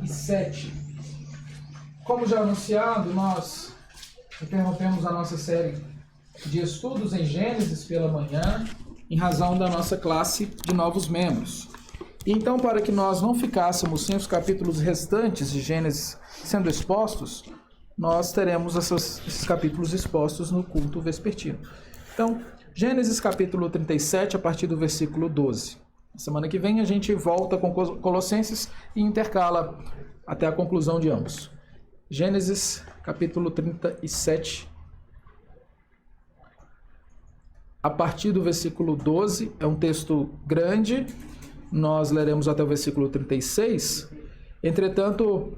37. Como já anunciado, nós interrompemos a nossa série de estudos em Gênesis pela manhã, em razão da nossa classe de novos membros. Então, para que nós não ficássemos sem os capítulos restantes de Gênesis sendo expostos, nós teremos esses capítulos expostos no culto vespertino. Então, Gênesis capítulo 37, a partir do versículo 12. Na semana que vem a gente volta com Colossenses e intercala até a conclusão de ambos. Gênesis capítulo 37, a partir do versículo 12, é um texto grande, nós leremos até o versículo 36. Entretanto,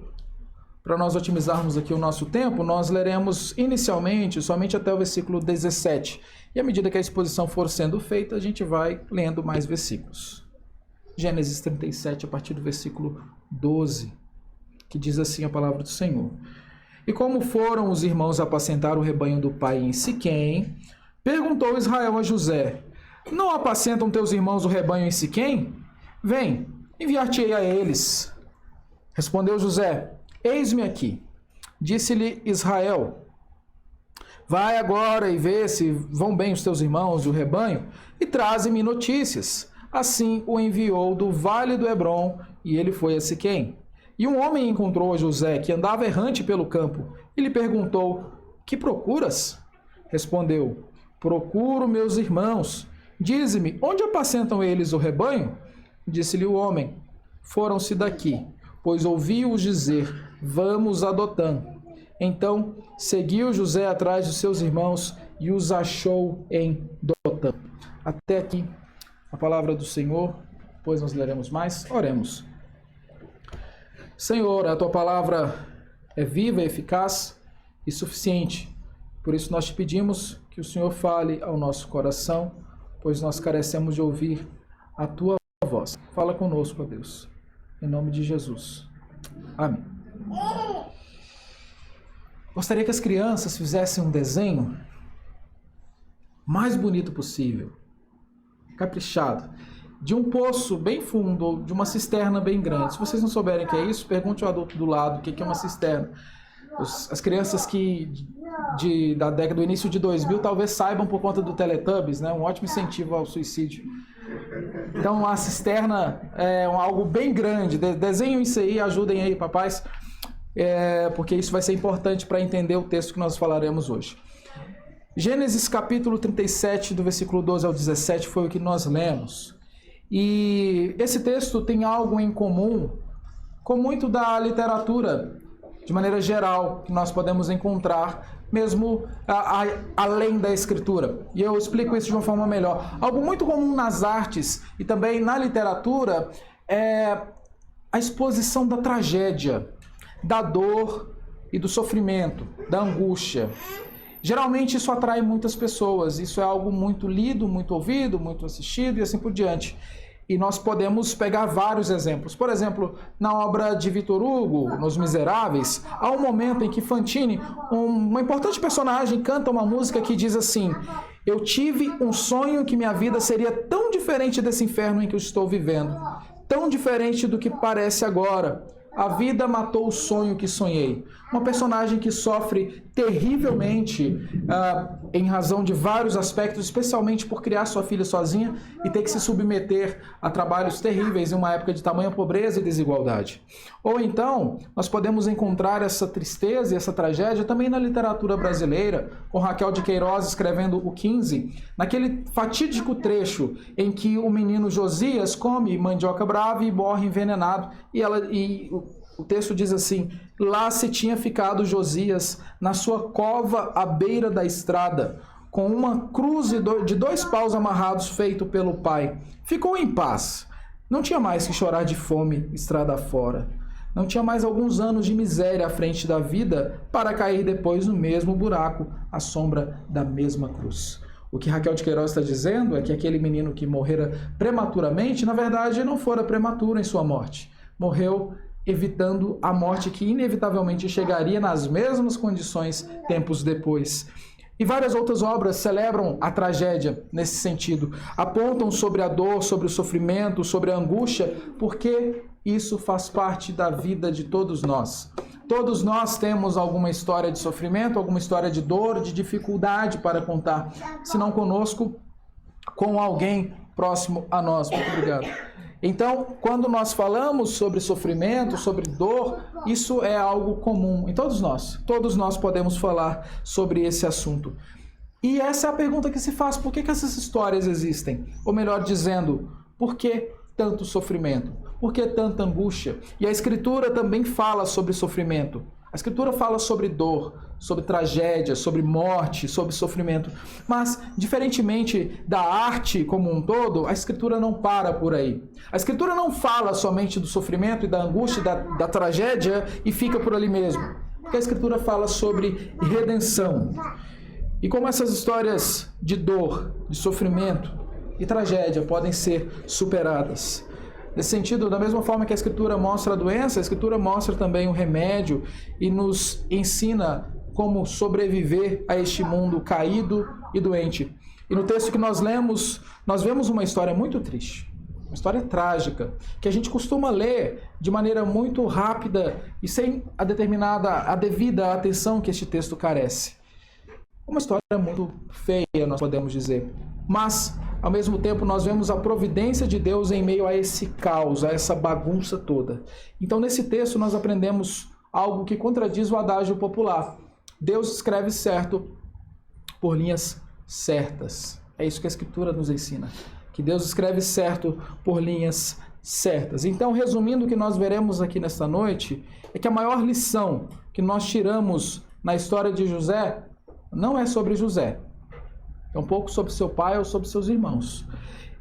para nós otimizarmos aqui o nosso tempo, nós leremos inicialmente somente até o versículo 17. E à medida que a exposição for sendo feita, a gente vai lendo mais versículos. Gênesis 37, a partir do versículo 12, que diz assim a palavra do Senhor. E como foram os irmãos apacentar o rebanho do pai em Siquém, perguntou Israel a José: não apacentam teus irmãos o rebanho em Siquém? Vem, enviar-te-ei a eles. Respondeu José: eis-me aqui. Disse-lhe Israel: vai agora e vê se vão bem os teus irmãos e o rebanho, e traze-me notícias. Assim o enviou do vale do Hebrom, e ele foi a Siquém. E um homem encontrou a José, que andava errante pelo campo, e lhe perguntou: que procuras? Respondeu: procuro meus irmãos. Dize-me, onde apacentam eles o rebanho? Disse-lhe o homem: foram-se daqui, pois ouvi-os dizer: vamos a Dotã. Então seguiu José atrás de seus irmãos e os achou em Dotã. Até aqui a palavra do Senhor, depois nós leremos mais. Oremos. Senhor, a tua palavra é viva, eficaz e suficiente. Por isso nós te pedimos que o Senhor fale ao nosso coração, pois nós carecemos de ouvir a tua voz. Fala conosco, ó Deus, em nome de Jesus. Amém. Gostaria que as crianças fizessem um desenho mais bonito possível, caprichado, de um poço bem fundo ou de uma cisterna bem grande. Se vocês não souberem o que é isso, pergunte ao adulto do lado o que é uma cisterna. As crianças da década do início de 2000 talvez saibam por conta do Teletubbies, né? Um ótimo incentivo ao suicídio. Então a cisterna é algo bem grande. Desenhem isso aí, ajudem aí, papais, porque isso vai ser importante para entender o texto que nós falaremos hoje. Gênesis capítulo 37, do versículo 12 ao 17, foi o que nós lemos. E esse texto tem algo em comum com muito da literatura, de maneira geral, que nós podemos encontrar, mesmo além da escritura. E eu explico isso de uma forma melhor. Algo muito comum nas artes e também na literatura é a exposição da tragédia, da dor e do sofrimento, da angústia. Geralmente isso atrai muitas pessoas, isso é algo muito lido, muito ouvido, muito assistido e assim por diante. E nós podemos pegar vários exemplos. Por exemplo, na obra de Victor Hugo, Nos Miseráveis, há um momento em que Fantine, uma importante personagem, canta uma música que diz assim: eu tive um sonho que minha vida seria tão diferente desse inferno em que eu estou vivendo, tão diferente do que parece agora. A vida matou o sonho que sonhei. Uma personagem que sofre terrivelmente em razão de vários aspectos, especialmente por criar sua filha sozinha e ter que se submeter a trabalhos terríveis em uma época de tamanha pobreza e desigualdade. Ou então, nós podemos encontrar essa tristeza e essa tragédia também na literatura brasileira, com Raquel de Queiroz escrevendo O 15, naquele fatídico trecho em que o menino Josias come mandioca brava e morre envenenado, o texto diz assim: lá se tinha ficado Josias na sua cova à beira da estrada, com uma cruz de 2 paus amarrados feito pelo pai. Ficou em paz. Não tinha mais que chorar de fome estrada fora. Não tinha mais alguns anos de miséria à frente da vida para cair depois no mesmo buraco, à sombra da mesma cruz. O que Raquel de Queiroz está dizendo é que aquele menino que morrera prematuramente, na verdade, não fora prematuro em sua morte. Morreu evitando a morte que inevitavelmente chegaria nas mesmas condições tempos depois. E várias outras obras celebram a tragédia nesse sentido. Apontam sobre a dor, sobre o sofrimento, sobre a angústia, porque isso faz parte da vida de todos nós. Todos nós temos alguma história de sofrimento, alguma história de dor, de dificuldade para contar. Se não conosco, com alguém próximo a nós. Muito obrigado. Então, quando nós falamos sobre sofrimento, sobre dor, isso é algo comum em todos nós. Todos nós podemos falar sobre esse assunto. E essa é a pergunta que se faz: por que essas histórias existem? Ou melhor dizendo, por que tanto sofrimento? Por que tanta angústia? E a Escritura também fala sobre sofrimento. A Escritura fala sobre dor, sobre tragédia, sobre morte, sobre sofrimento. Mas, diferentemente da arte como um todo, a Escritura não para por aí. A Escritura não fala somente do sofrimento e da angústia, da tragédia e fica por ali mesmo. Porque a Escritura fala sobre redenção. E como essas histórias de dor, de sofrimento e tragédia podem ser superadas. Nesse sentido, da mesma forma que a Escritura mostra a doença, a Escritura mostra também o remédio e nos ensina como sobreviver a este mundo caído e doente. E no texto que nós lemos, nós vemos uma história muito triste, uma história trágica, que a gente costuma ler de maneira muito rápida e sem a devida atenção que este texto carece. Uma história muito feia, nós podemos dizer. Mas, ao mesmo tempo, nós vemos a providência de Deus em meio a esse caos, a essa bagunça toda. Então, nesse texto, nós aprendemos algo que contradiz o adágio popular. Deus escreve certo por linhas certas. É isso que a Escritura nos ensina. Que Deus escreve certo por linhas certas. Então, resumindo, o que nós veremos aqui nesta noite é que a maior lição que nós tiramos na história de José não é sobre José. É um pouco sobre seu pai ou sobre seus irmãos.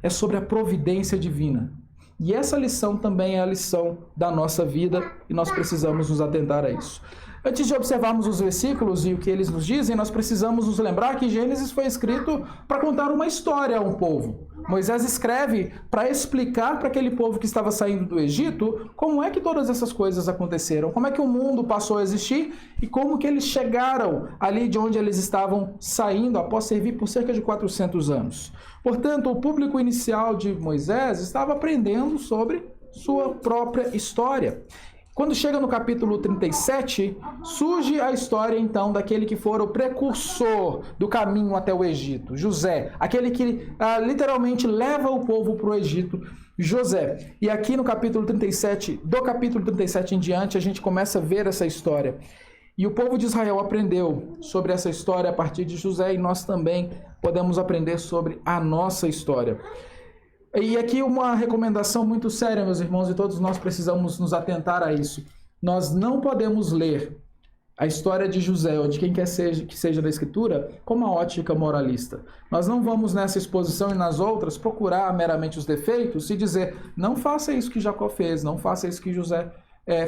É sobre a providência divina. E essa lição também é a lição da nossa vida e nós precisamos nos atentar a isso. Antes de observarmos os versículos e o que eles nos dizem, nós precisamos nos lembrar que Gênesis foi escrito para contar uma história a um povo. Moisés escreve para explicar para aquele povo que estava saindo do Egito como é que todas essas coisas aconteceram, como é que o mundo passou a existir e como que eles chegaram ali de onde eles estavam saindo após servir por cerca de 400 anos. Portanto, o público inicial de Moisés estava aprendendo sobre sua própria história. Quando chega no capítulo 37, surge a história então daquele que fora o precursor do caminho até o Egito, José, aquele que literalmente leva o povo para o Egito, José. E aqui no capítulo 37, do capítulo 37 em diante, a gente começa a ver essa história. E o povo de Israel aprendeu sobre essa história a partir de José e nós também podemos aprender sobre a nossa história. E aqui uma recomendação muito séria, meus irmãos, e todos nós precisamos nos atentar a isso. Nós não podemos ler a história de José ou de quem quer que seja da Escritura com uma ótica moralista. Nós não vamos nessa exposição e nas outras procurar meramente os defeitos e dizer não faça isso que Jacó fez, não faça isso que José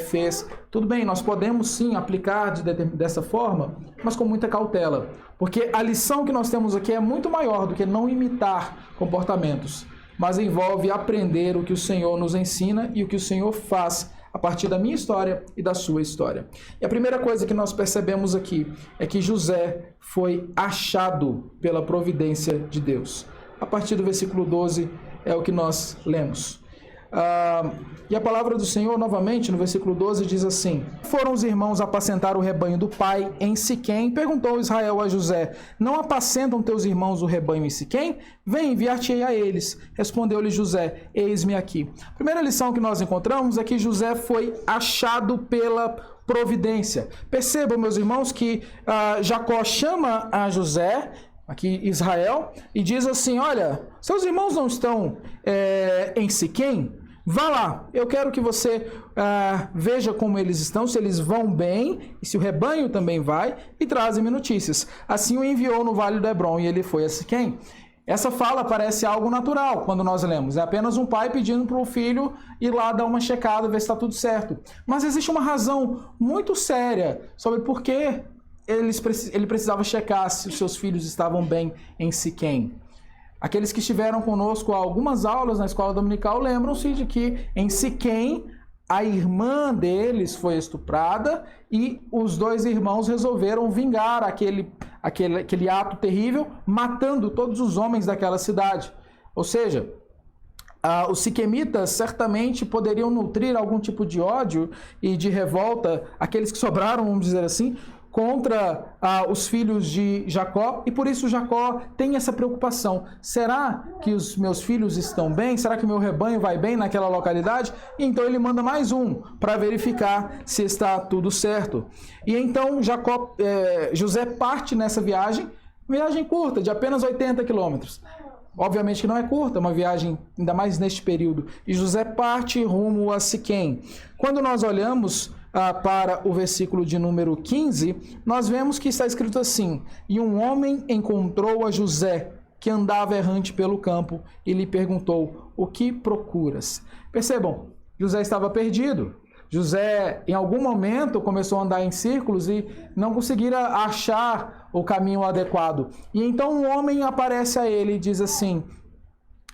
fez. Tudo bem, nós podemos sim aplicar dessa forma, mas com muita cautela. Porque a lição que nós temos aqui é muito maior do que não imitar comportamentos, mas envolve aprender o que o Senhor nos ensina e o que o Senhor faz a partir da minha história e da sua história. E a primeira coisa que nós percebemos aqui é que José foi achado pela providência de Deus. A partir do versículo 12 é o que nós lemos. E a palavra do Senhor, novamente, no versículo 12, diz assim: foram os irmãos apacentar o rebanho do pai em Siquém. Perguntou Israel a José: não apacentam teus irmãos o rebanho em Siquém? Vem, enviar-te-ei a eles. Respondeu-lhe José: eis-me aqui. A primeira lição que nós encontramos é que José foi achado pela providência. Percebam, meus irmãos, que Jacó chama a José, aqui Israel, e diz assim: olha, seus irmãos não estão em Siquém? Vá lá, eu quero que você veja como eles estão, se eles vão bem, e se o rebanho também vai, e traze-me notícias. Assim o enviou no vale do Hebrom, e ele foi a Siquém. Essa fala parece algo natural quando nós lemos. É apenas um pai pedindo para o filho ir lá dar uma checada, ver se está tudo certo. Mas existe uma razão muito séria sobre por que ele precisava checar se os seus filhos estavam bem em Siquém. Aqueles que estiveram conosco há algumas aulas na escola dominical lembram-se de que em Siquém a irmã deles foi estuprada e os dois irmãos resolveram vingar aquele ato terrível, matando todos os homens daquela cidade. Ou seja, os siquemitas certamente poderiam nutrir algum tipo de ódio e de revolta, aqueles que sobraram, vamos dizer assim, contra os filhos de Jacó, e por isso Jacó tem essa preocupação. Será que os meus filhos estão bem? Será que o meu rebanho vai bem naquela localidade? E então ele manda mais um para verificar se está tudo certo. E então José parte nessa viagem curta, de apenas 80 quilômetros. Obviamente que não é curta, é uma viagem ainda mais neste período. E José parte rumo a Siquém. Quando nós olhamos para o versículo de número 15, nós vemos que está escrito assim: e um homem encontrou a José, que andava errante pelo campo, e lhe perguntou: o que procuras? Percebam, José estava perdido. José, em algum momento, começou a andar em círculos e não conseguira achar o caminho adequado. E então um homem aparece a ele e diz assim: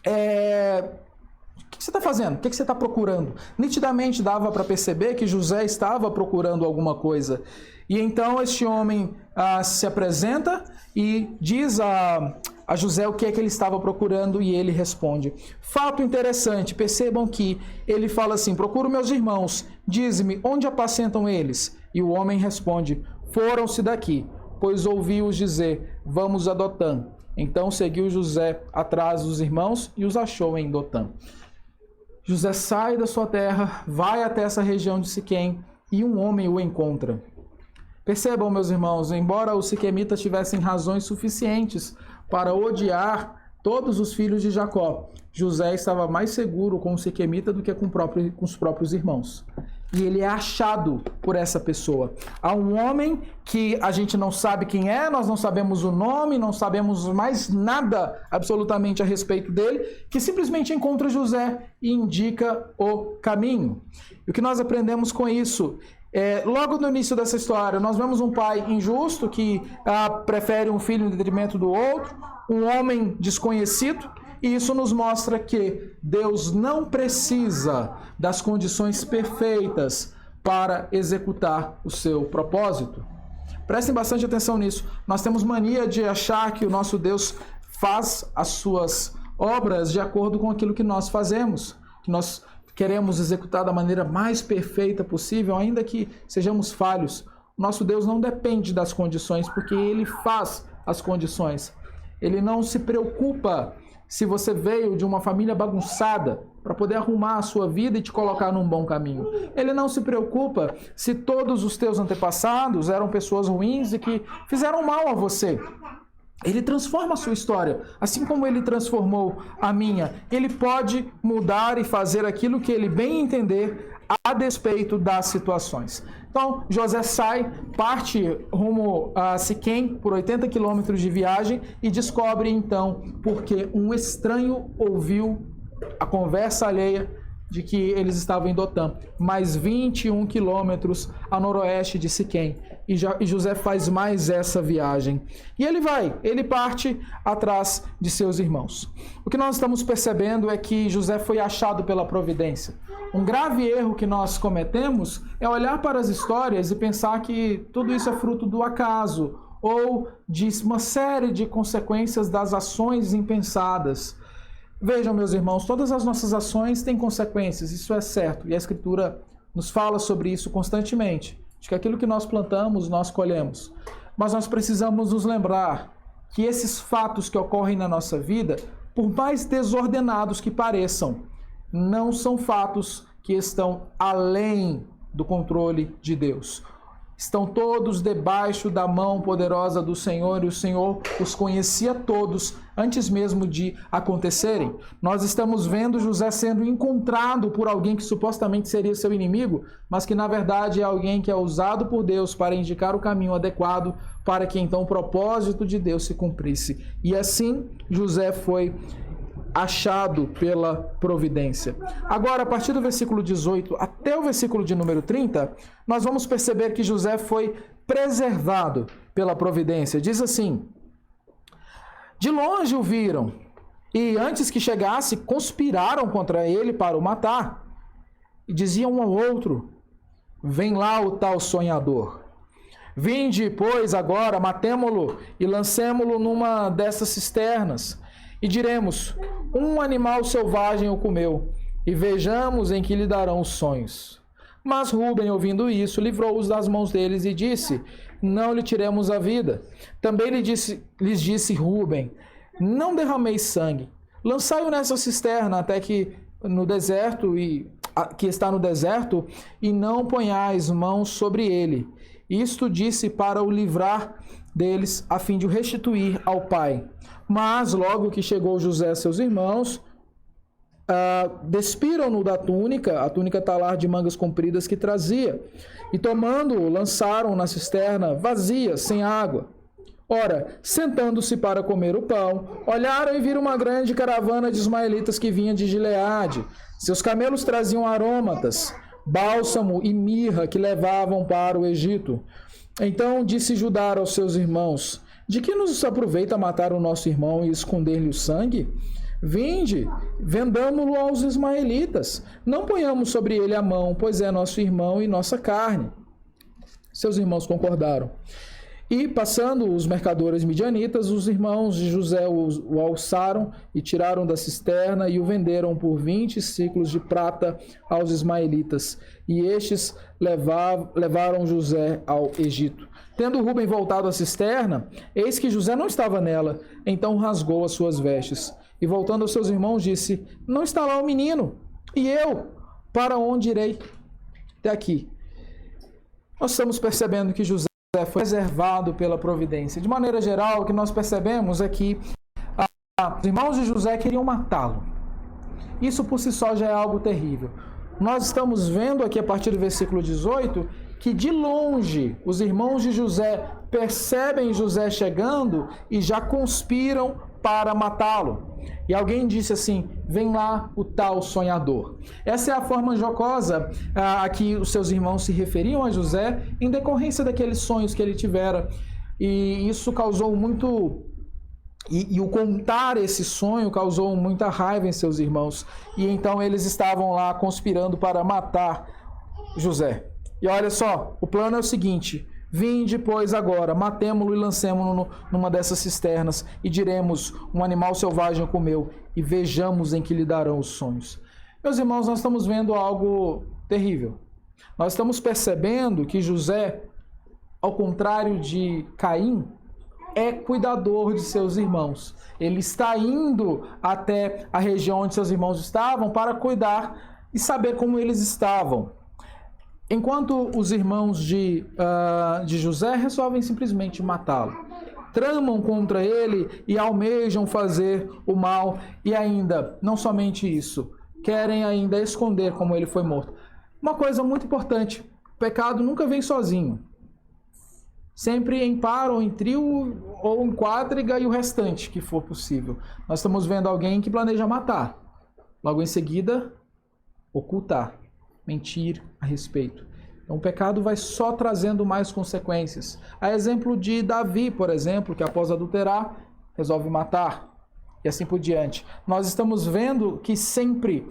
o que você está fazendo? O que você está procurando? Nitidamente dava para perceber que José estava procurando alguma coisa. E então este homem se apresenta e diz a José o que é que ele estava procurando, e ele responde. Fato interessante, percebam que ele fala assim: procuro meus irmãos, dize-me, onde apacentam eles? E o homem responde: foram-se daqui, pois ouvi-os dizer, vamos a Dotã. Então seguiu José atrás dos irmãos e os achou em Dotã. José sai da sua terra, vai até essa região de Siquém, e um homem o encontra. Percebam, meus irmãos, embora os siquemitas tivessem razões suficientes para odiar todos os filhos de Jacó, José estava mais seguro com o siquemita do que com os próprios irmãos. E ele é achado por essa pessoa. Há um homem que a gente não sabe quem é, nós não sabemos o nome, não sabemos mais nada absolutamente a respeito dele, que simplesmente encontra José e indica o caminho. E o que nós aprendemos com isso? Logo no início dessa história, nós vemos um pai injusto que prefere um filho em detrimento do outro, um homem desconhecido, e isso nos mostra que Deus não precisa das condições perfeitas para executar o seu propósito. Prestem bastante atenção nisso. Nós temos mania de achar que o nosso Deus faz as suas obras de acordo com aquilo que nós fazemos, que nós queremos executar da maneira mais perfeita possível, ainda que sejamos falhos. Nosso Deus não depende das condições, porque Ele faz as condições. Ele não se preocupa se você veio de uma família bagunçada para poder arrumar a sua vida e te colocar num bom caminho. Ele não se preocupa se todos os teus antepassados eram pessoas ruins e que fizeram mal a você. Ele transforma a sua história, assim como ele transformou a minha. Ele pode mudar e fazer aquilo que ele bem entender a despeito das situações. Então, José parte rumo a Siquém por 80 quilômetros de viagem e descobre então porque um estranho ouviu a conversa alheia de que eles estavam em Dotã, mais 21 quilômetros a noroeste de Siquém. E José faz mais essa viagem. E ele parte atrás de seus irmãos. O que nós estamos percebendo é que José foi achado pela providência. Um grave erro que nós cometemos é olhar para as histórias e pensar que tudo isso é fruto do acaso ou de uma série de consequências das ações impensadas. Vejam, meus irmãos, todas as nossas ações têm consequências, isso é certo, e a Escritura nos fala sobre isso constantemente, de que aquilo que nós plantamos, nós colhemos. Mas nós precisamos nos lembrar que esses fatos que ocorrem na nossa vida, por mais desordenados que pareçam, não são fatos que estão além do controle de Deus. Estão todos debaixo da mão poderosa do Senhor, e o Senhor os conhecia todos antes mesmo de acontecerem. Nós estamos vendo José sendo encontrado por alguém que supostamente seria seu inimigo, mas que na verdade é alguém que é usado por Deus para indicar o caminho adequado para que então o propósito de Deus se cumprisse. E assim José foi achado pela providência. Agora, a partir do versículo 18 até o versículo de número 30, nós vamos perceber que José foi preservado pela providência. Diz assim: de longe o viram, e antes que chegasse, conspiraram contra ele para o matar. E diziam um ao outro: vem lá o tal sonhador. Vinde, pois, agora, matemo-lo e lancemo-lo numa dessas cisternas. e diremos: um animal selvagem o comeu, e vejamos em que lhe darão os sonhos. Mas Rúben, ouvindo isso, livrou-os das mãos deles e disse: não lhe tiremos a vida. Também lhes disse Rúben: não derrameis sangue, lançai-o nessa cisterna até que está no deserto, e não ponhais mãos sobre ele. Isto disse para o livrar deles, a fim de o restituir ao pai. Mas logo que chegou José a seus irmãos, despiram-no da túnica, a túnica talar de mangas compridas que trazia, e tomando-o, lançaram na cisterna vazia, sem água. Ora, sentando-se para comer o pão, olharam e viram uma grande caravana de ismaelitas que vinha de Gileade. Seus camelos traziam aromatas, bálsamo e mirra que levavam para o Egito. Então disse Judá aos seus irmãos: de que nos aproveita matar o nosso irmão e esconder-lhe o sangue? Vinde, vendamo-lo aos ismaelitas. Não ponhamos sobre ele a mão, pois é nosso irmão e nossa carne. Seus irmãos concordaram. E, passando os mercadores midianitas, os irmãos de José o alçaram e tiraram da cisterna e o venderam por 20 siclos de prata aos ismaelitas. E estes levaram José ao Egito. Tendo Rúben voltado à cisterna, eis que José não estava nela. Então rasgou as suas vestes. E voltando aos seus irmãos, disse: não está lá o menino. E eu, para onde irei? Até aqui. Nós estamos percebendo que José foi preservado pela providência. De maneira geral, o que nós percebemos é que os irmãos de José queriam matá-lo. Isso por si só já é algo terrível. Nós estamos vendo aqui a partir do versículo 18 que de longe os irmãos de José percebem José chegando e já conspiram para matá-lo. E alguém disse assim: vem lá o tal sonhador. Essa é a forma jocosa a que os seus irmãos se referiam a José em decorrência daqueles sonhos que ele tivera. E isso causou muito... E o contar esse sonho causou muita raiva em seus irmãos. E então eles estavam lá conspirando para matar José. E olha só, o plano é o seguinte: vinde, pois, agora, matemo-lo e lancemo-lo numa dessas cisternas, e diremos: um animal selvagem o comeu, e vejamos em que lhe darão os sonhos. Meus irmãos, nós estamos vendo algo terrível. Nós estamos percebendo que José, ao contrário de Caim, é cuidador de seus irmãos. Ele está indo até a região onde seus irmãos estavam para cuidar e saber como eles estavam. Enquanto os irmãos de José resolvem simplesmente matá-lo, tramam contra ele e almejam fazer o mal, e ainda, não somente isso, querem ainda esconder como ele foi morto. Uma coisa muito importante: o pecado nunca vem sozinho. Sempre em par ou em trio ou em quadriga e o restante que for possível. Nós estamos vendo alguém que planeja matar, logo em seguida ocultar, mentir a respeito. Então o pecado vai só trazendo mais consequências. A exemplo de Davi, por exemplo, que após adulterar, resolve matar. E assim por diante. Nós estamos vendo que sempre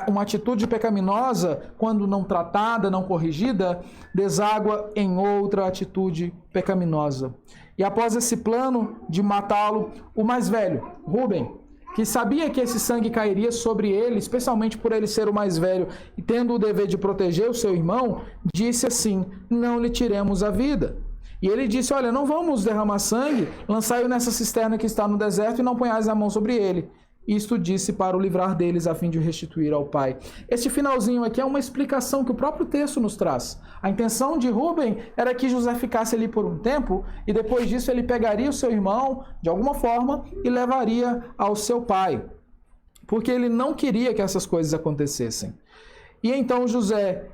uma atitude pecaminosa, quando não tratada, não corrigida, deságua em outra atitude pecaminosa. E após esse plano de matá-lo, o mais velho, Rúben, que sabia que esse sangue cairia sobre ele, especialmente por ele ser o mais velho e tendo o dever de proteger o seu irmão, disse assim: não lhe tiremos a vida. E ele disse: olha, não vamos derramar sangue, lançai-o nessa cisterna que está no deserto e não ponhais a mão sobre ele. Isto disse para o livrar deles, a fim de o restituir ao pai. Este finalzinho aqui é uma explicação que o próprio texto nos traz. A intenção de Rúben era que José ficasse ali por um tempo, e depois disso ele pegaria o seu irmão, de alguma forma, e levaria ao seu pai. Porque ele não queria que essas coisas acontecessem. E então José,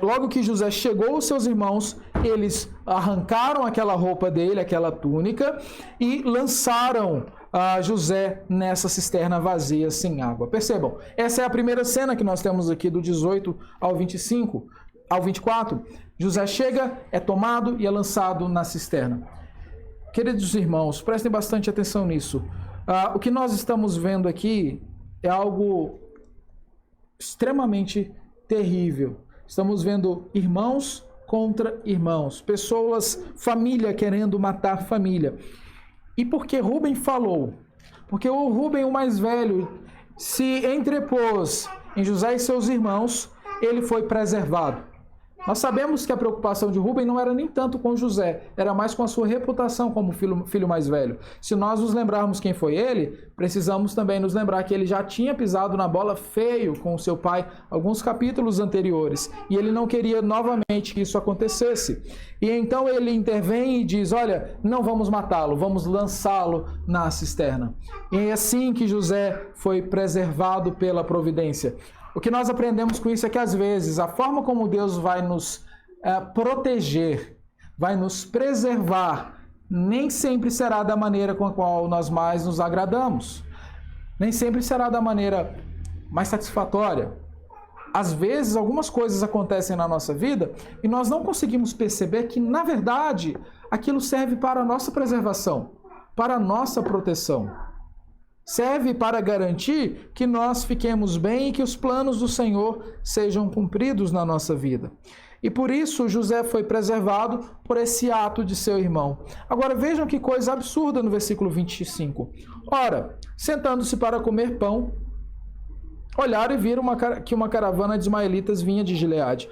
logo que José chegou aos seus irmãos, eles arrancaram aquela roupa dele, aquela túnica, e lançaram José nessa cisterna vazia, sem água. Percebam, essa é a primeira cena que nós temos aqui do 18 ao 25, ao 24. José chega, é tomado e é lançado na cisterna. Queridos irmãos, prestem bastante atenção nisso. O que nós estamos vendo aqui é algo extremamente terrível. Estamos vendo irmãos contra irmãos, pessoas, família querendo matar família. E porque Rúben falou: Porque o Rúben, o mais velho, se entrepôs em José e seus irmãos, ele foi preservado. Nós sabemos que a preocupação de Rúben não era nem tanto com José, era mais com a sua reputação como filho mais velho. Se nós nos lembrarmos quem foi ele, precisamos também nos lembrar que ele já tinha pisado na bola feio com o seu pai alguns capítulos anteriores, e ele não queria novamente que isso acontecesse. E então ele intervém e diz, olha, não vamos matá-lo, vamos lançá-lo na cisterna. E é assim que José foi preservado pela providência. O que nós aprendemos com isso é que, às vezes, a forma como Deus vai nos proteger, vai nos preservar, nem sempre será da maneira com a qual nós mais nos agradamos. Nem sempre será da maneira mais satisfatória. Às vezes, algumas coisas acontecem na nossa vida e nós não conseguimos perceber que, na verdade, aquilo serve para a nossa preservação, para a nossa proteção. Serve para garantir que nós fiquemos bem e que os planos do Senhor sejam cumpridos na nossa vida. E por isso José foi preservado por esse ato de seu irmão. Agora vejam que coisa absurda no versículo 25. Ora, sentando-se para comer pão, olharam e viram que uma caravana de ismaelitas vinha de Gileade.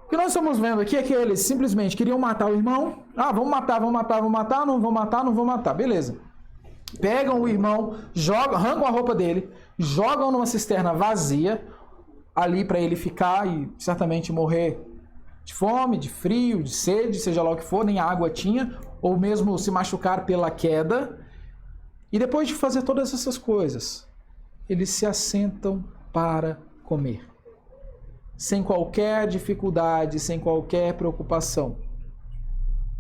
O que nós estamos vendo aqui é que eles simplesmente queriam matar o irmão. Ah, vamos matar, não vão matar, beleza. Pegam o irmão, arrancam a roupa dele, jogam numa cisterna vazia, ali para ele ficar e certamente morrer de fome, de frio, de sede, seja lá o que for, nem água tinha, ou mesmo se machucar pela queda. E depois de fazer todas essas coisas, eles se assentam para comer, sem qualquer dificuldade, sem qualquer preocupação.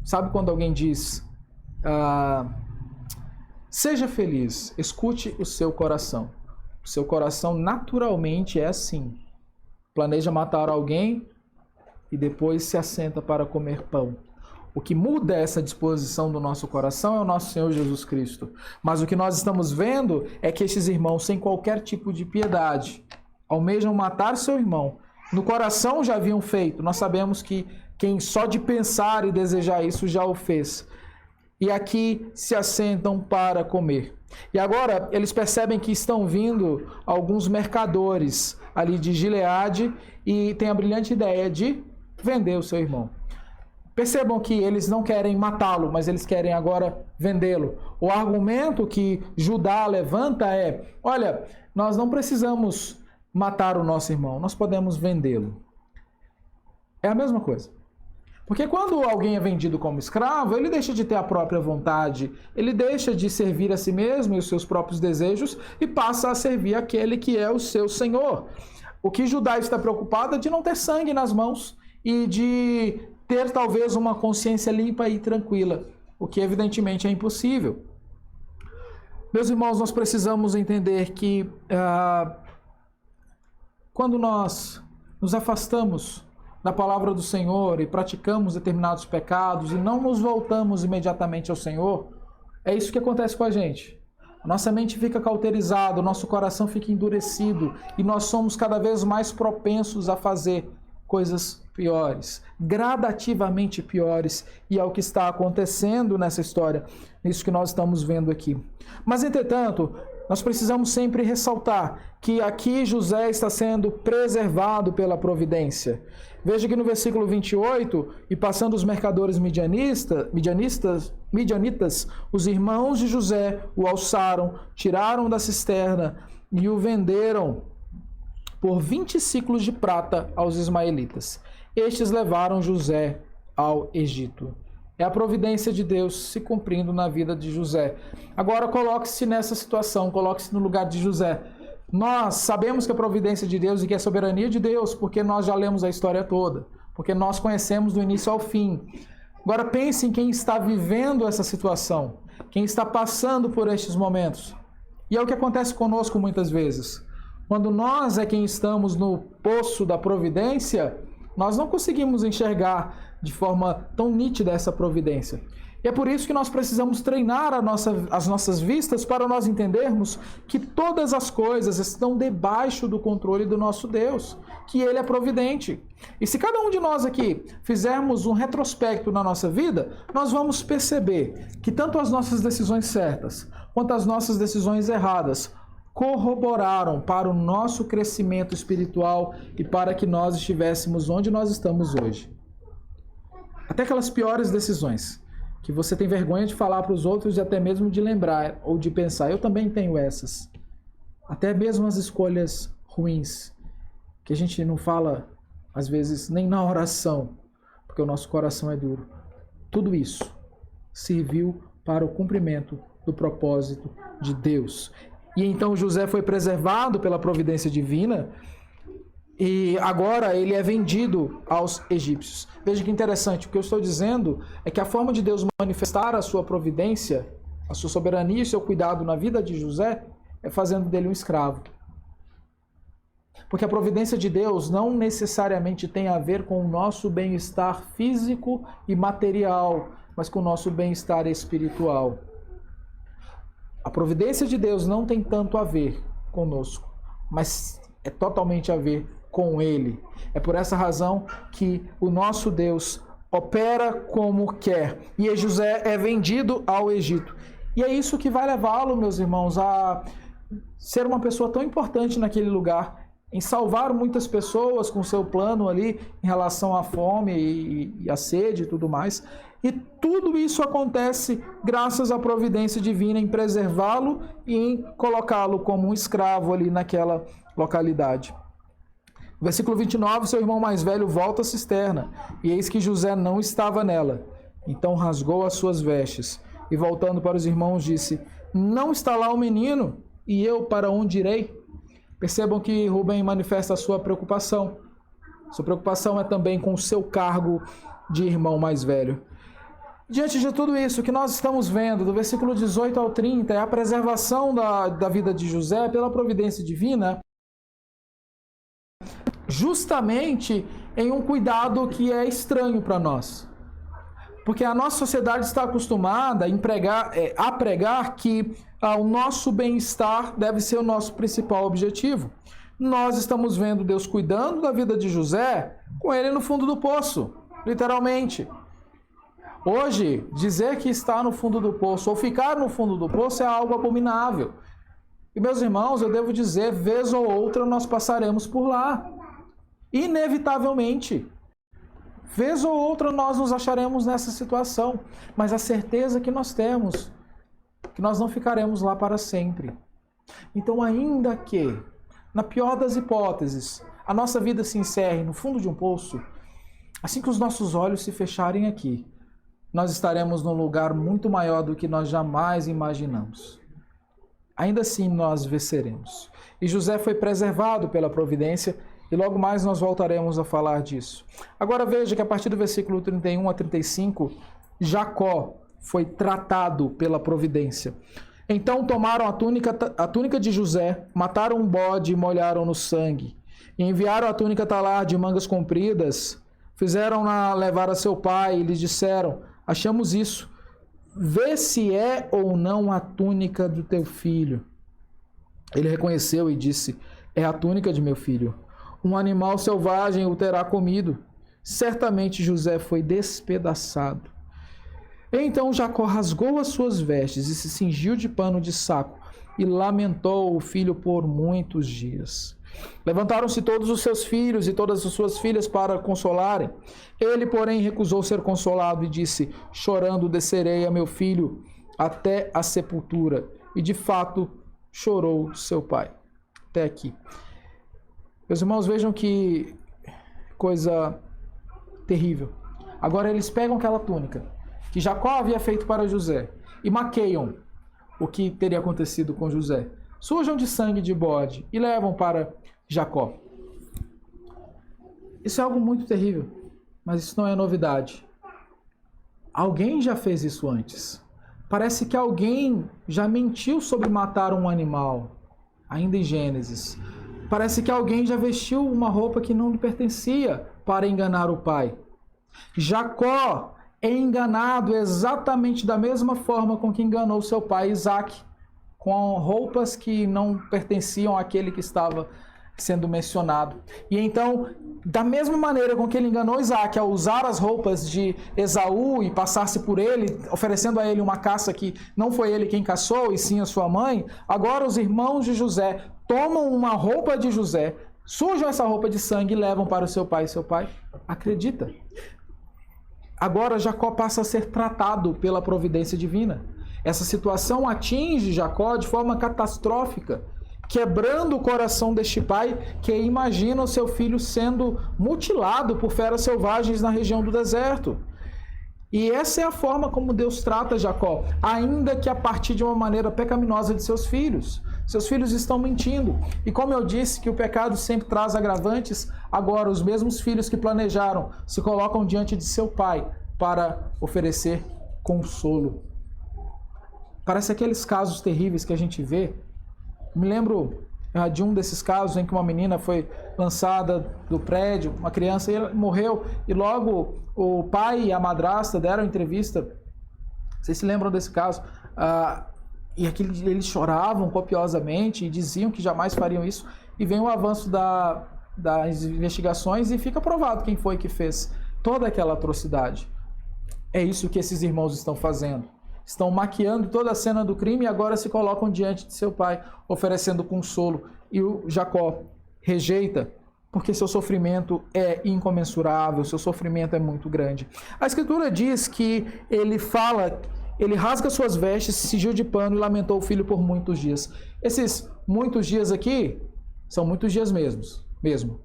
Sabe quando alguém diz... seja feliz, escute o seu coração. O seu coração naturalmente é assim. Planeja matar alguém e depois se assenta para comer pão. O que muda essa disposição do nosso coração é o nosso Senhor Jesus Cristo. Mas o que nós estamos vendo é que esses irmãos, sem qualquer tipo de piedade, almejam matar seu irmão. No coração já haviam feito. Nós sabemos que quem só de pensar e desejar isso já o fez. E aqui se assentam para comer. E agora eles percebem que estão vindo alguns mercadores ali de Gileade e têm a brilhante ideia de vender o seu irmão. Percebam que eles não querem matá-lo, mas eles querem agora vendê-lo. O argumento que Judá levanta é, olha, nós não precisamos matar o nosso irmão, nós podemos vendê-lo. É a mesma coisa. Porque quando alguém é vendido como escravo, ele deixa de ter a própria vontade, ele deixa de servir a si mesmo e os seus próprios desejos e passa a servir aquele que é o seu senhor. O que Judá está preocupado é de não ter sangue nas mãos e de ter talvez uma consciência limpa e tranquila, o que evidentemente é impossível. Meus irmãos, nós precisamos entender que quando nós nos afastamos da palavra do Senhor e praticamos determinados pecados e não nos voltamos imediatamente ao Senhor, é isso que acontece com a gente. Nossa mente fica cauterizada, o nosso coração fica endurecido e nós somos cada vez mais propensos a fazer coisas piores, gradativamente piores, e é o que está acontecendo nessa história, nisso que nós estamos vendo aqui. Mas, entretanto, nós precisamos sempre ressaltar que aqui José está sendo preservado pela providência. Veja que no versículo 28, e passando os mercadores midianitas, os irmãos de José o alçaram, tiraram da cisterna e o venderam por 20 ciclos de prata aos ismaelitas. Estes levaram José ao Egito. É a providência de Deus se cumprindo na vida de José. Agora coloque-se nessa situação, coloque-se no lugar de José. Nós sabemos que é a providência de Deus e que é a soberania de Deus, porque nós já lemos a história toda, porque nós conhecemos do início ao fim. Agora pense em quem está vivendo essa situação, quem está passando por estes momentos. E é o que acontece conosco muitas vezes. Quando nós é quem estamos no poço da providência, nós não conseguimos enxergar de forma tão nítida essa providência. E é por isso que nós precisamos treinar as nossas vistas para nós entendermos que todas as coisas estão debaixo do controle do nosso Deus, que Ele é providente. E se cada um de nós aqui fizermos um retrospecto na nossa vida, nós vamos perceber que tanto as nossas decisões certas quanto as nossas decisões erradas corroboraram para o nosso crescimento espiritual e para que nós estivéssemos onde nós estamos hoje. Até aquelas piores decisões que você tem vergonha de falar para os outros e até mesmo de lembrar ou de pensar. Eu também tenho essas. Até mesmo as escolhas ruins, que a gente não fala, às vezes, nem na oração, porque o nosso coração é duro. Tudo isso serviu para o cumprimento do propósito de Deus. E então José foi preservado pela providência divina e agora ele é vendido aos egípcios. Veja que interessante, o que eu estou dizendo é que a forma de Deus manifestar a sua providência, a sua soberania e seu cuidado na vida de José é fazendo dele um escravo. Porque a providência de Deus não necessariamente tem a ver com o nosso bem-estar físico e material, mas com o nosso bem-estar espiritual. A providência de Deus não tem tanto a ver conosco, mas é totalmente a ver com Ele. É por essa razão que o nosso Deus opera como quer. E José é vendido ao Egito. E é isso que vai levá-lo, meus irmãos, a ser uma pessoa tão importante naquele lugar, em salvar muitas pessoas com seu plano ali em relação à fome e à sede e tudo mais. E tudo isso acontece graças à providência divina em preservá-lo e em colocá-lo como um escravo ali naquela localidade. Versículo 29, seu irmão mais velho volta à cisterna, e eis que José não estava nela. Então rasgou as suas vestes, e voltando para os irmãos disse, não está lá o menino, e eu para onde irei? Percebam que Rubem manifesta a sua preocupação. Sua preocupação é também com o seu cargo de irmão mais velho. Diante de tudo isso, o que nós estamos vendo, do versículo 18 ao 30, é a preservação da vida de José pela providência divina, justamente em um cuidado que é estranho para nós. Porque a nossa sociedade está acostumada a pregar que o nosso bem-estar deve ser o nosso principal objetivo. Nós estamos vendo Deus cuidando da vida de José com ele no fundo do poço, literalmente. Hoje, dizer que está no fundo do poço ou ficar no fundo do poço é algo abominável. E, meus irmãos, eu devo dizer, vez ou outra nós passaremos por lá. Inevitavelmente. Vez ou outra nós nos acharemos nessa situação, mas a certeza que nós temos, que nós não ficaremos lá para sempre. Então, ainda que, na pior das hipóteses, a nossa vida se encerre no fundo de um poço, assim que os nossos olhos se fecharem aqui, nós estaremos num lugar muito maior do que nós jamais imaginamos. Ainda assim nós venceremos. E José foi preservado pela providência, e logo mais nós voltaremos a falar disso. Agora veja que a partir do versículo 31 a 35, Jacó foi tratado pela providência. Então tomaram a túnica de José, mataram um bode e molharam no sangue. E enviaram a túnica talar de mangas compridas, fizeram-na levar a seu pai e lhes disseram, achamos isso, vê se é ou não a túnica do teu filho. Ele reconheceu e disse, é a túnica de meu filho. Um animal selvagem o terá comido. Certamente José foi despedaçado. Então Jacó rasgou as suas vestes e se cingiu de pano de saco e lamentou o filho por muitos dias. Levantaram-se todos os seus filhos e todas as suas filhas para consolarem. Ele, porém, recusou ser consolado e disse, chorando descerei a meu filho até a sepultura. E de fato chorou seu pai. Até aqui. Meus irmãos, vejam que coisa terrível. Agora eles pegam aquela túnica que Jacó havia feito para José e maqueiam o que teria acontecido com José. Sujam de sangue de bode e levam para Jacó. Isso é algo muito terrível, mas isso não é novidade. Alguém já fez isso antes. Parece que alguém já mentiu sobre matar um animal, ainda em Gênesis. Parece que alguém já vestiu uma roupa que não lhe pertencia para enganar o pai. Jacó é enganado exatamente da mesma forma com que enganou seu pai Isaac, com roupas que não pertenciam àquele que estava sendo mencionado. E então, da mesma maneira com que ele enganou Isaac ao usar as roupas de Esaú e passar-se por ele, oferecendo a ele uma caça que não foi ele quem caçou, e sim a sua mãe, agora os irmãos de José tomam uma roupa de José, sujam essa roupa de sangue e levam para o seu pai. Seu pai acredita. Agora Jacó passa a ser tratado pela providência divina. Essa situação atinge Jacó de forma catastrófica, quebrando o coração deste pai que imagina o seu filho sendo mutilado por feras selvagens na região do deserto. E essa é a forma como Deus trata Jacó, ainda que a partir de uma maneira pecaminosa de seus filhos. Seus filhos estão mentindo. E como eu disse que o pecado sempre traz agravantes, agora os mesmos filhos que planejaram se colocam diante de seu pai para oferecer consolo. Parece aqueles casos terríveis que a gente vê. Me lembro de um desses casos em que uma menina foi lançada do prédio, uma criança, e ela morreu, e logo o pai e a madrasta deram entrevista. Vocês se lembram desse caso? E eles choravam copiosamente e diziam que jamais fariam isso. E vem o avanço das investigações e fica provado quem foi que fez toda aquela atrocidade. É isso que esses irmãos estão fazendo. Estão maquiando toda a cena do crime e agora se colocam diante de seu pai, oferecendo consolo. E o Jacó rejeita, porque seu sofrimento é incomensurável, seu sofrimento é muito grande. A Escritura diz que ele rasga suas vestes, se cingiu de pano e lamentou o filho por muitos dias. Esses muitos dias aqui são muitos dias mesmo.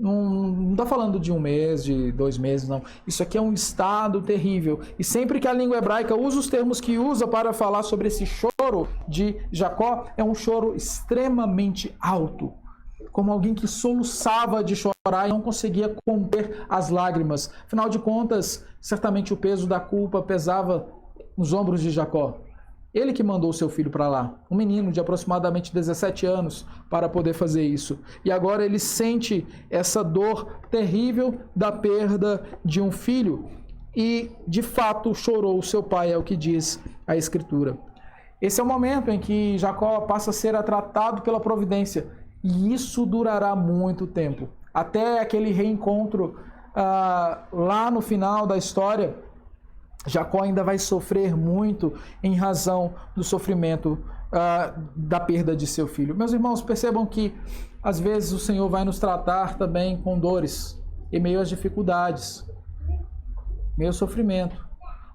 Não está falando de 1 mês, de 2 meses, não. Isso aqui é um estado terrível. E sempre que a língua hebraica usa os termos que usa para falar sobre esse choro de Jacó, é um choro extremamente alto. Como alguém que soluçava de chorar e não conseguia conter as lágrimas. Afinal de contas, certamente o peso da culpa pesava nos ombros de Jacó. Ele que mandou o seu filho para lá, um menino de aproximadamente 17 anos, para poder fazer isso. E agora ele sente essa dor terrível da perda de um filho e, de fato, chorou o seu pai, é o que diz a Escritura. Esse é o momento em que Jacó passa a ser tratado pela providência, e isso durará muito tempo, até aquele reencontro lá no final da história. Jacó ainda vai sofrer muito em razão do sofrimento da perda de seu filho. Meus irmãos, percebam que às vezes o Senhor vai nos tratar também com dores, em meio às dificuldades, meio ao sofrimento.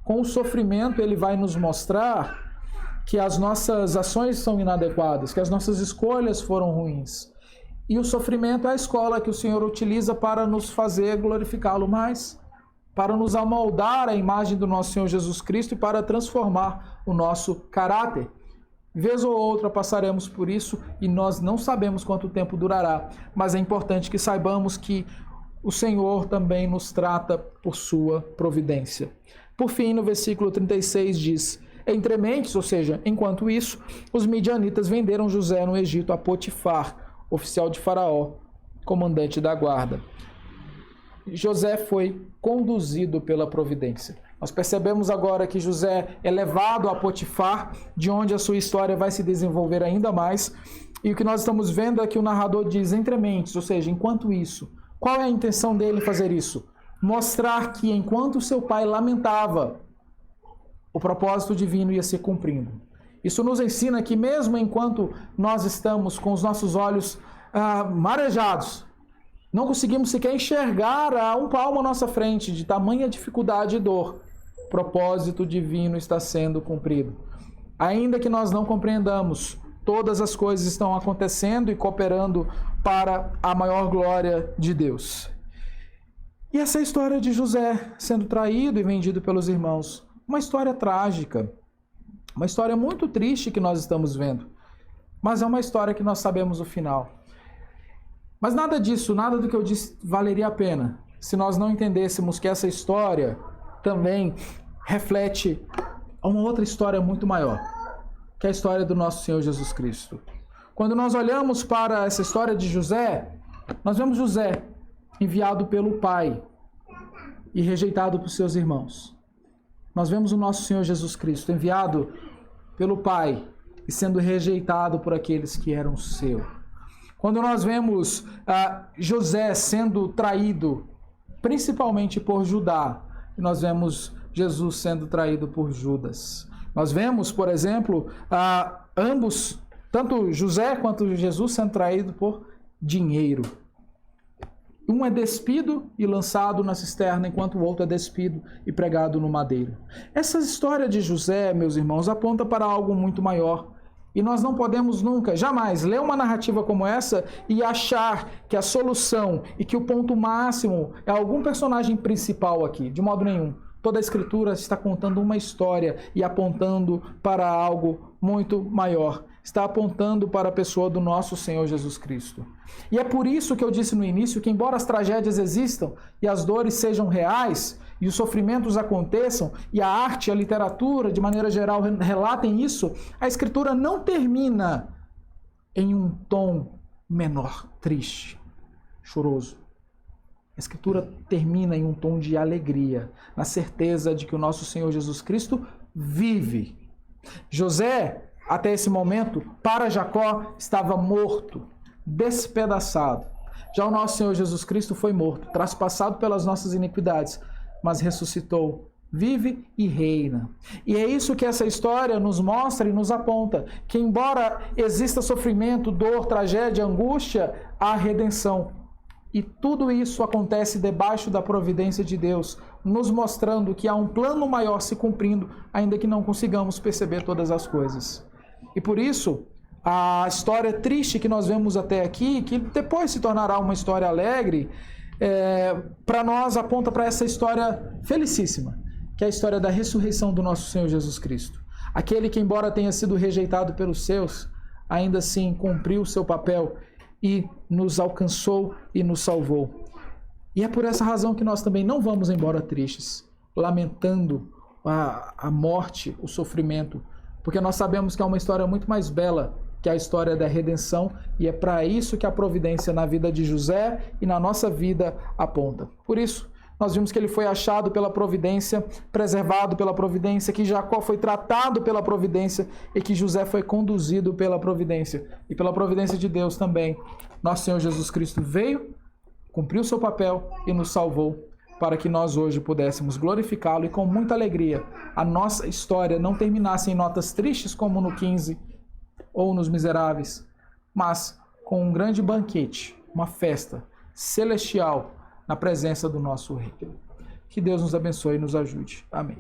Com o sofrimento ele vai nos mostrar que as nossas ações são inadequadas, que as nossas escolhas foram ruins. E o sofrimento é a escola que o Senhor utiliza para nos fazer glorificá-lo mais, para nos amoldar à imagem do nosso Senhor Jesus Cristo e para transformar o nosso caráter. Vez ou outra passaremos por isso e nós não sabemos quanto tempo durará, mas é importante que saibamos que o Senhor também nos trata por sua providência. Por fim, no versículo 36 diz: entre mentes, ou seja, enquanto isso, os midianitas venderam José no Egito a Potifar, oficial de Faraó, comandante da guarda. José foi conduzido pela providência. Nós percebemos agora que José é levado a Potifar, de onde a sua história vai se desenvolver ainda mais. E o que nós estamos vendo é que o narrador diz entre mentes, ou seja, enquanto isso. Qual é a intenção dele fazer isso? Mostrar que enquanto seu pai lamentava, o propósito divino ia se cumprindo. Isso nos ensina que mesmo enquanto nós estamos com os nossos olhos marejados, não conseguimos sequer enxergar a um palmo à nossa frente, de tamanha dificuldade e dor, o propósito divino está sendo cumprido. Ainda que nós não compreendamos, todas as coisas estão acontecendo e cooperando para a maior glória de Deus. E essa é a história de José sendo traído e vendido pelos irmãos. Uma história trágica, uma história muito triste que nós estamos vendo, mas é uma história que nós sabemos o final. Mas nada disso, nada do que eu disse valeria a pena se nós não entendêssemos que essa história também reflete uma outra história muito maior, que é a história do nosso Senhor Jesus Cristo. Quando nós olhamos para essa história de José, nós vemos José enviado pelo pai e rejeitado por seus irmãos. nós vemos o nosso Senhor Jesus Cristo enviado pelo Pai e sendo rejeitado por aqueles que eram seus. Quando nós vemos José sendo traído, principalmente por Judá, e nós vemos Jesus sendo traído por Judas. Nós vemos, por exemplo, ambos, tanto José quanto Jesus, sendo traído por dinheiro. Um é despido e lançado na cisterna, enquanto o outro é despido e pregado no madeiro. Essa história de José, meus irmãos, aponta para algo muito maior. E nós não podemos nunca, jamais, ler uma narrativa como essa e achar que a solução e que o ponto máximo é algum personagem principal aqui, de modo nenhum. Toda a Escritura está contando uma história e apontando para algo muito maior. Está apontando para a pessoa do nosso Senhor Jesus Cristo. E é por isso que eu disse no início que, embora as tragédias existam e as dores sejam reais e os sofrimentos aconteçam e a arte e a literatura, de maneira geral, relatem isso, a Escritura não termina em um tom menor, triste, choroso. A Escritura termina em um tom de alegria, na certeza de que o nosso Senhor Jesus Cristo vive. José, até esse momento, para Jacó, estava morto, despedaçado. Já o nosso Senhor Jesus Cristo foi morto, traspassado pelas nossas iniquidades, mas ressuscitou, vive e reina. E é isso que essa história nos mostra e nos aponta, que embora exista sofrimento, dor, tragédia, angústia, há redenção. E tudo isso acontece debaixo da providência de Deus, nos mostrando que há um plano maior se cumprindo, ainda que não consigamos perceber todas as coisas. E por isso, a história triste que nós vemos até aqui, que depois se tornará uma história alegre, para nós aponta para essa história felicíssima, que é a história da ressurreição do nosso Senhor Jesus Cristo. Aquele que, embora tenha sido rejeitado pelos seus, ainda assim cumpriu o seu papel e nos alcançou e nos salvou. E é por essa razão que nós também não vamos embora tristes, lamentando a morte, o sofrimento, porque nós sabemos que é uma história muito mais bela que a história da redenção, e é para isso que a providência na vida de José e na nossa vida aponta. Por isso, nós vimos que ele foi achado pela providência, preservado pela providência, que Jacó foi tratado pela providência e que José foi conduzido pela providência. E pela providência de Deus também, nosso Senhor Jesus Cristo veio, cumpriu o seu papel e nos salvou, para que nós hoje pudéssemos glorificá-lo e com muita alegria a nossa história não terminasse em notas tristes como no 15 ou nos Miseráveis, mas com um grande banquete, uma festa celestial na presença do nosso Rei. Que Deus nos abençoe e nos ajude. Amém.